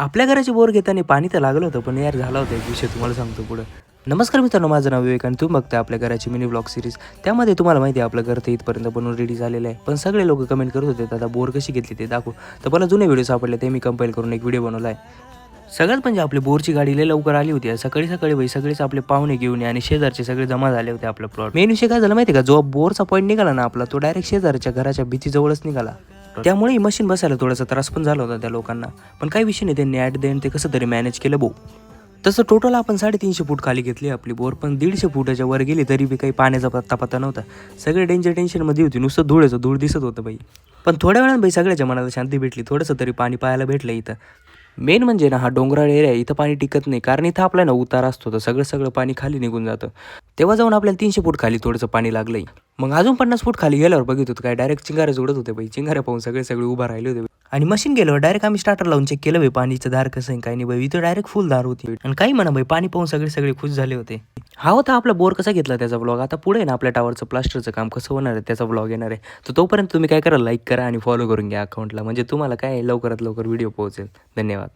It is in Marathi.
आपल्या घराची बोर घेताना पाणी तर लागलं होतं, पण यार झाला होता एक विषय तुम्हाला सांगतो पुढं. नमस्कार मित्रांनो, माझं नाव विवेक आणि तुम्ही बघताय आपल्या घराची मिनी ब्लॉग सिरीज. त्यामध्ये तुम्हाला माहिती आहे आपलं घर तर इथपर्यंत बनवून रेडी झालेलं आहे. पण सगळे लोक कमेंट करत होते, दादा बोर कशी घेतली ते दाखव. तर मला जुने व्हिडिओ सापडले, ते मी कंपाईल करून एक व्हिडिओ बनवला आहे. सगळ्यात म्हणजे आपली बोरची गाडी लय लवकर आली होती. सकाळी सकाळी बाई सगळेच आपले पाहुणे घेऊन आणि शेजारचे सगळे जमा झाले होते आपलं प्लॉट. मेन विषय काय झाला माहिती आहे का, जो बोरचा पॉईंट निघाला ना आपला, तो डायरेक्ट शेजारच्या घराच्या भीतीजवळच निघाला. त्यामुळे मशीन बसायला थोडासा त्रास पण झाला होता त्या लोकांना. पण काही विषय नाही, त्यांनी ॲट द एंड ते कसं तरी मॅनेज केलं भाऊ. तसं टोटल आपण 350 फूट खाली घेतली आपली बोर, पण 150 फुटाच्या वर गेली तरी बी काही पाण्याचा पत्ता नव्हता. सगळे डेंजर टेन्शनमध्ये होती, नुसतं धूळ दिसत होतं बाई. पण थोड्या वेळानं बाई सगळ्याच्या मनाला शांती भेटली, थोडंसं तरी पाणी पाहायला भेटलं इथं. मेन म्हणजे ना, हा डोंगराळ एरिया आहे, इथं पाणी टिकत नाही, कारण इथं आपला ना उतार असतो, तर सगळं पाणी खाली निघून जातं. तेव्हा जाऊन आपल्याला 300 फूट खाली थोडंसं पाणी लागलंय. मग अजून 50 फूट खाली गेल्यावर बघित होतं काय, डायरेक्ट चिंगाऱ्या उडत होते बाई. चिंगाऱ्या पाहून सगळे उभा राहिले होते. आणि मशीन गेल्यावर डायरेक्ट आम्ही स्टार्टर लावून चेक केलं बाई, पाणीचं धार कसं आहे काय नाही बाई. इथं डायरेक्ट फुल धार होती. आणि काही म्हणा बाई, पाणी पाहून सगळे खुश झाले होते. हा होता आपला बोर कसा घेतला त्याचा ब्लॉग. आता पुढे ना आपल्या टावरचं प्लास्टरचं काम कसं होणार आहे त्याचा ब्लॉग येणार आहे. तर तोपर्यंत तुम्ही काय करा, लाईक करा आणि फॉलो करून घ्या अकाउंटला, म्हणजे तुम्हाला काय लवकरात लवकर व्हिडिओ पोहोचेल. धन्यवाद.